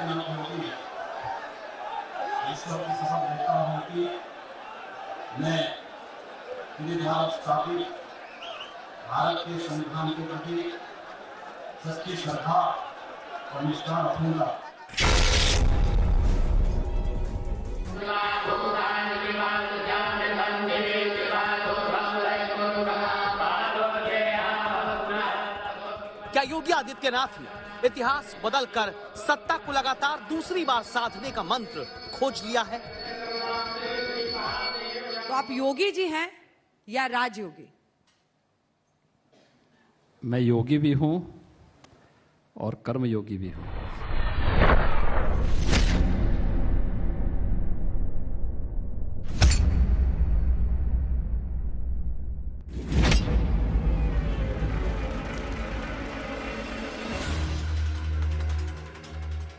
अत्यंत अनुभूति है। ईश्वर की कसम देता हूं कि मैं इतिहास स्थापित भारत के संविधान के प्रति सच्ची श्रद्धा और निष्ठा रखूंगा। क्या योगी आदित्यनाथ ने इतिहास बदलकर सत्ता को लगातार दूसरी बार साधने का मंत्र खोज लिया है? तो आप योगी जी हैं या राजयोगी? मैं योगी भी हूं और कर्मयोगी भी हूं।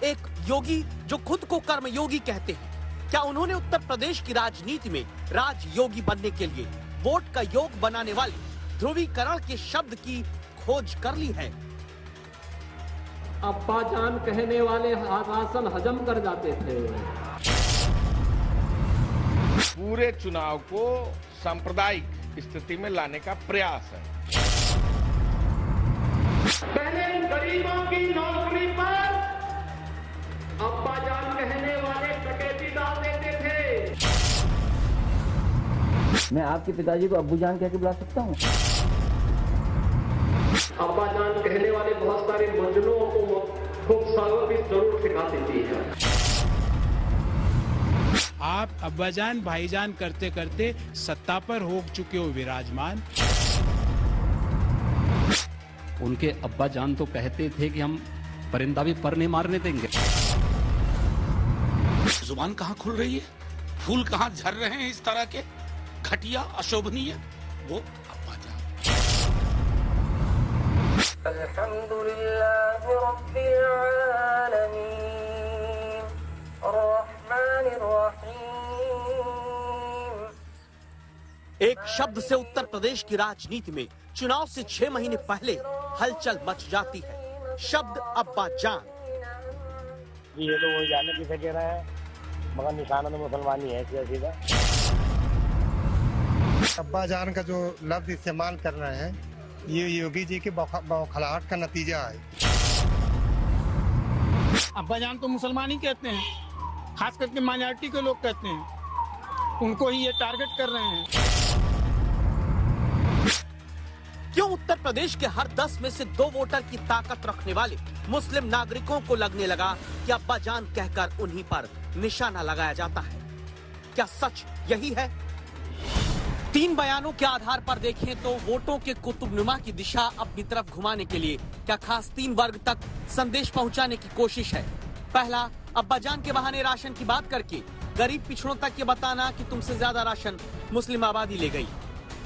एक योगी जो खुद को कर्मयोगी कहते हैं, क्या उन्होंने उत्तर प्रदेश की राजनीति में राजयोगी बनने के लिए वोट का योग बनाने वाले ध्रुवीकरण के शब्द की खोज कर ली है? अब्बा जान कहने वाले राशन हजम कर जाते थे। पूरे चुनाव को सांप्रदायिक स्थिति में लाने का प्रयास है। पहले गरीबों की नौकरी पर अब्बा जान कहने वाले डकैती डाल देते थे। मैं आपके पिताजी को अब्बू जान कह के बुला सकता हूँ? अब्बा जान कहने वाले बहुत सारे मजनूओं को खूब सालों की जरूर सिखा देती है। आप अब्बाजान भाईजान करते करते सत्ता पर हो चुके हो विराजमान। उनके अब्बाजान तो कहते थे कि हम परिंदा भी पर नहीं मारने देंगे। जुबान कहाँ खुल रही है, फूल कहाँ झर रहे हैं इस तरह के घटिया अशोभनीय, वो अब्बाजान। अल्हम्दुलिल्लाह रब्बिल आलमीन अर्रहमानिर रहीम। एक शब्द से उत्तर प्रदेश की राजनीति में चुनाव से 6 महीने पहले हलचल मच जाती है। शब्द अब्बाजान। ये तो वही जाने किसे कह रहा है, मगर निशाना तो मुसलमानी है सीधा। अब्बाजान का जो लफ्ज इस्तेमाल कर रहे हैं, ये योगी जी के बौखलाहट का नतीजा है। अब्बाजान तो मुसलमान ही कहते हैं, खास करके माइनॉरिटी के लोग कहते हैं, उनको ही ये टारगेट कर रहे हैं। क्यों उत्तर प्रदेश के हर 10 में से 2 वोटर की ताकत रखने वाले मुस्लिम नागरिकों को लगने लगा कि अब्बाजान कहकर उन्हीं पर निशाना लगाया जाता है? क्या सच यही है? 3 बयानों के आधार पर देखें तो वोटों के कुतुबनुमा की दिशा अपनी तरफ घुमाने के लिए क्या खास 3 वर्ग तक संदेश पहुंचाने की कोशिश है। पहला, अब्बाजान के बहाने राशन की बात करके गरीब पिछड़ों तक ये बताना कि तुमसे ज्यादा राशन मुस्लिम आबादी ले गई।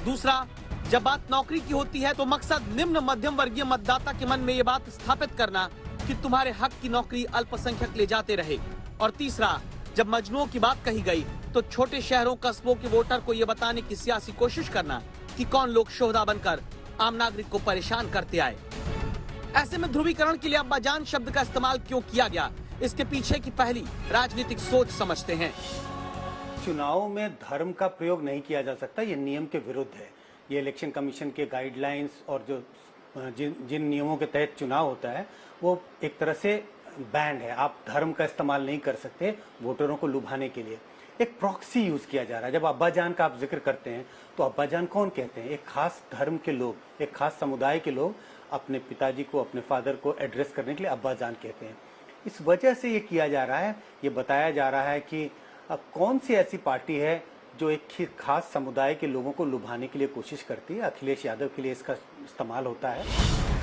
दूसरा, जब बात नौकरी की होती है तो मकसद निम्न मध्यम वर्गीय मतदाता के मन में ये बात स्थापित करना कि तुम्हारे हक की नौकरी अल्पसंख्यक ले जाते रहे। और तीसरा, जब मजनुओं की बात कही गई तो छोटे शहरों कस्बों के वोटर को ये बताने की सियासी कोशिश करना कि कौन लोग शोहदा बनकर आम नागरिक को परेशान करते आए। ऐसे में ध्रुवीकरण के लिए अब्बाजान शब्द का इस्तेमाल क्यों किया गया, इसके पीछे की पहली राजनीतिक सोच समझते हैं। चुनाव में धर्म का प्रयोग नहीं किया जा सकता, ये नियम के विरुद्ध है। ये इलेक्शन कमीशन के गाइडलाइंस और जो जिन नियमों के तहत चुनाव होता है वो एक तरह से बैंड है। आप धर्म का इस्तेमाल नहीं कर सकते वोटरों को लुभाने के लिए। एक प्रॉक्सी यूज किया जा रहा है। जब अब्बाजान का आप जिक्र करते हैं तो अब्बाजान कौन कहते हैं? एक खास धर्म के लोग, एक खास समुदाय के लोग अपने पिताजी को, अपने फादर को एड्रेस करने के लिए अब्बाजान कहते हैं। इस वजह से ये किया जा रहा है, ये बताया जा रहा है कि अब कौन सी ऐसी पार्टी है जो एक खास समुदाय के लोगों को लुभाने के लिए कोशिश करती है। अखिलेश यादव के लिए इसका इस्तेमाल होता है।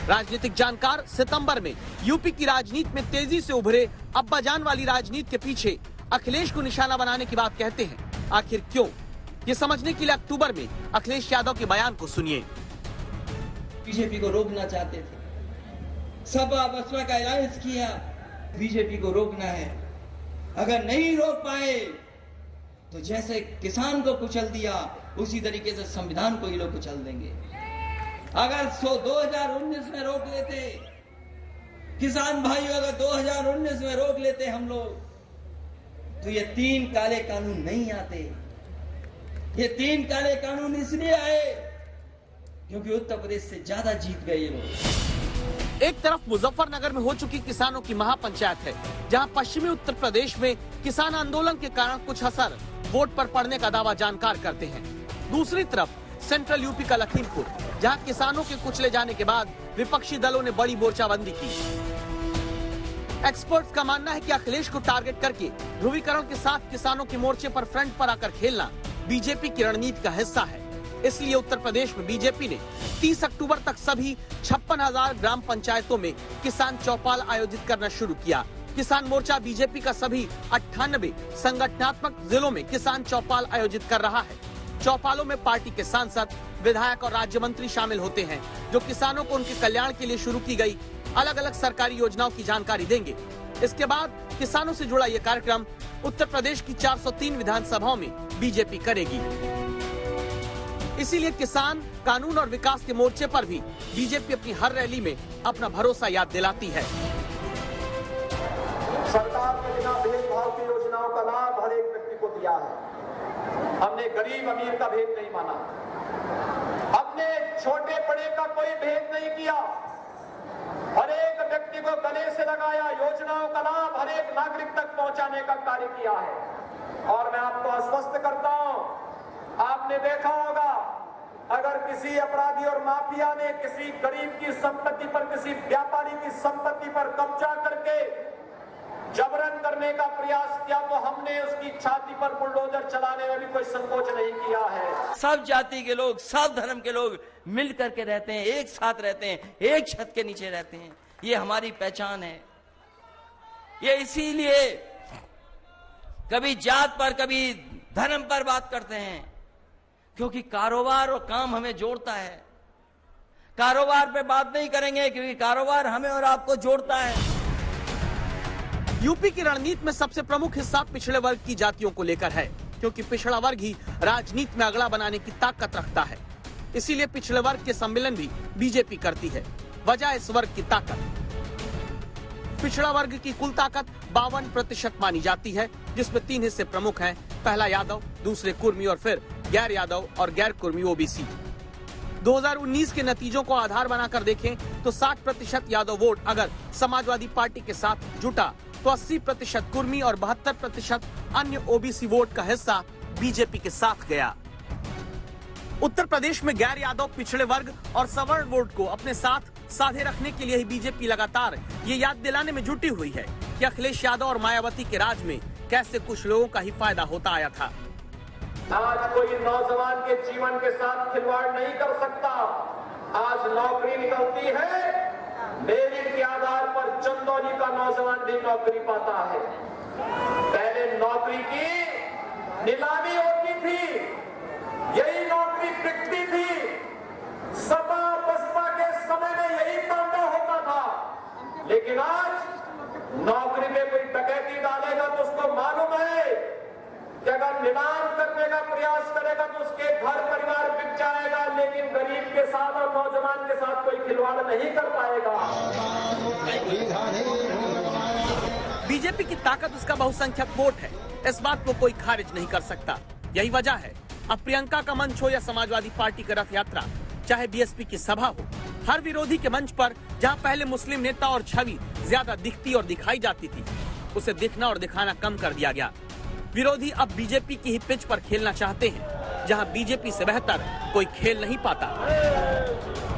राजनीतिक जानकार सितंबर में यूपी की राजनीति में तेजी से उभरे अब्बाजान वाली राजनीति के पीछे अखिलेश को निशाना बनाने की बात कहते हैं। आखिर क्यों? ये समझने के लिए अक्टूबर में अखिलेश यादव के बयान को सुनिए। बीजेपी को रोकना चाहते थे, सपा बसपा का अलायंस किया, बीजेपी को रोकना है। अगर नहीं रोक पाए तो जैसे किसान को कुचल दिया उसी तरीके से संविधान को ये लोग कुचल देंगे। अगर 2019 में रोक लेते किसान भाइयों, अगर 2019 में रोक लेते हम लोग तो ये 3 काले कानून नहीं आते। ये 3 काले कानून इसलिए आए क्योंकि उत्तर प्रदेश से ज्यादा जीत गए ये लोग। एक तरफ मुजफ्फरनगर में हो चुकी किसानों की महापंचायत है, जहां पश्चिमी उत्तर प्रदेश में किसान आंदोलन के कारण कुछ असर वोट पर पड़ने का दावा जानकार करते हैं। दूसरी तरफ सेंट्रल यूपी का लखीमपुर, जहां किसानों के कुचले जाने के बाद विपक्षी दलों ने बड़ी मोर्चाबंदी की। एक्सपर्ट्स का मानना है कि अखिलेश को टारगेट करके ध्रुवीकरण के साथ किसानों के मोर्चे पर फ्रंट पर आकर खेलना बीजेपी की रणनीति का हिस्सा है। इसलिए उत्तर प्रदेश में बीजेपी ने 30 अक्टूबर तक सभी 56,000 ग्राम पंचायतों में किसान चौपाल आयोजित करना शुरू किया। किसान मोर्चा बीजेपी का सभी 98 संगठनात्मक जिलों में किसान चौपाल आयोजित कर रहा है। चौपालों में पार्टी के सांसद, विधायक और राज्य मंत्री शामिल होते हैं, जो किसानों को उनके कल्याण के लिए शुरू की गई अलग अलग सरकारी योजनाओं की जानकारी देंगे। इसके बाद किसानों से जुड़ा ये कार्यक्रम उत्तर प्रदेश की 403 विधानसभाओं में बीजेपी करेगी। इसीलिए किसान, कानून और विकास के मोर्चे पर भी बीजेपी अपनी हर रैली में अपना भरोसा याद दिलाती है। सरकार ने बिना भेदभाव की योजनाओं का लाभ हर एक व्यक्ति को दिया है। हमने गरीब अमीर का भेद नहीं माना, हमने छोटे बड़े का कोई भेद नहीं किया। हर एक व्यक्ति को गले से लगाया, योजनाओं का लाभ हर एक नागरिक तक पहुंचाने का कार्य किया है। और मैं आपको आश्वस्त करता हूं, आपने देखा होगा, अगर किसी अपराधी और माफिया ने किसी गरीब की संपत्ति पर, किसी व्यापारी की संपत्ति पर कब्जा करके जबरन करने का प्रयास किया तो हमने उसकी छाती पर बुलडोजर चलाने में भी कोई संकोच नहीं किया है। सब जाति के लोग, सब धर्म के लोग मिल करके रहते हैं, एक साथ रहते हैं, एक छत के नीचे रहते हैं। ये हमारी पहचान है। ये इसीलिए कभी जात पर, कभी धर्म पर बात करते हैं, क्योंकि कारोबार और काम हमें जोड़ता है। कारोबार पे बात नहीं करेंगे क्योंकि कारोबार हमें और आपको जोड़ता है। यूपी की रणनीति में सबसे प्रमुख हिस्सा पिछड़े वर्ग की जातियों को लेकर है, क्योंकि पिछड़ा वर्ग ही राजनीति में अगला बनाने की ताकत रखता है। इसीलिए पिछड़े वर्ग के सम्मेलन भी बीजेपी करती है। वजह इस वर्ग की ताकत। पिछड़ा वर्ग की कुल ताकत 52% मानी जाती है, जिसमें 3 हिस्से प्रमुख हैं। पहला यादव, दूसरे कुर्मी और फिर गैर यादव और गैर कुर्मी ओबीसी। 2019 के नतीजों को आधार बनाकर देखें तो 60% यादव वोट अगर समाजवादी पार्टी के साथ जुटा तो 80% कुर्मी और 72% अन्य ओबीसी वोट का हिस्सा बीजेपी के साथ गया। उत्तर प्रदेश में गैर यादव, पिछड़े वर्ग और सवर्ण वोट को अपने साथ साधे रखने के लिए ही बीजेपी लगातार ये याद दिलाने में जुटी हुई है कि अखिलेश यादव और मायावती के राज में कैसे कुछ लोगों का ही फायदा होता आया था। आज कोई नौजवान के जीवन के साथ खिलवाड़ नहीं कर सकता। आज नौकरी निकलती है, मेरिट के आधार पर चंदौली का नौजवान भी नौकरी पाता है। पहले नौकरी की नीलामी होती थी, यही नौकरी बिकती थी। सपा बसपा के समय में यही तांडव होता था। लेकिन आज नौकरी में कोई डकैती डालेगा तो उसको मालूम है कि अगर नीलाम करने का प्रयास करेगा तो उसके घर परिवार बिक जाएगा, लेकिन गरीब के साथ और नौजवान के साथ कोई खिलवाड़ नहीं कर पाएगा। बीजेपी की ताकत उसका बहुसंख्यक वोट है, इस बात को कोई खारिज नहीं कर सकता। यही वजह है अब प्रियंका का मंच हो या समाजवादी पार्टी का रथ यात्रा, चाहे बीएसपी की सभा हो, हर विरोधी के मंच पर जहां पहले मुस्लिम नेता और छवि ज्यादा दिखती और दिखाई जाती थी, उसे दिखना और दिखाना कम कर दिया गया। विरोधी अब बीजेपी की ही पिच पर खेलना चाहते हैं, जहां बीजेपी से बेहतर कोई खेल नहीं पाता।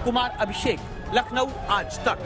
कुमार अभिषेक, लखनऊ, आज तक।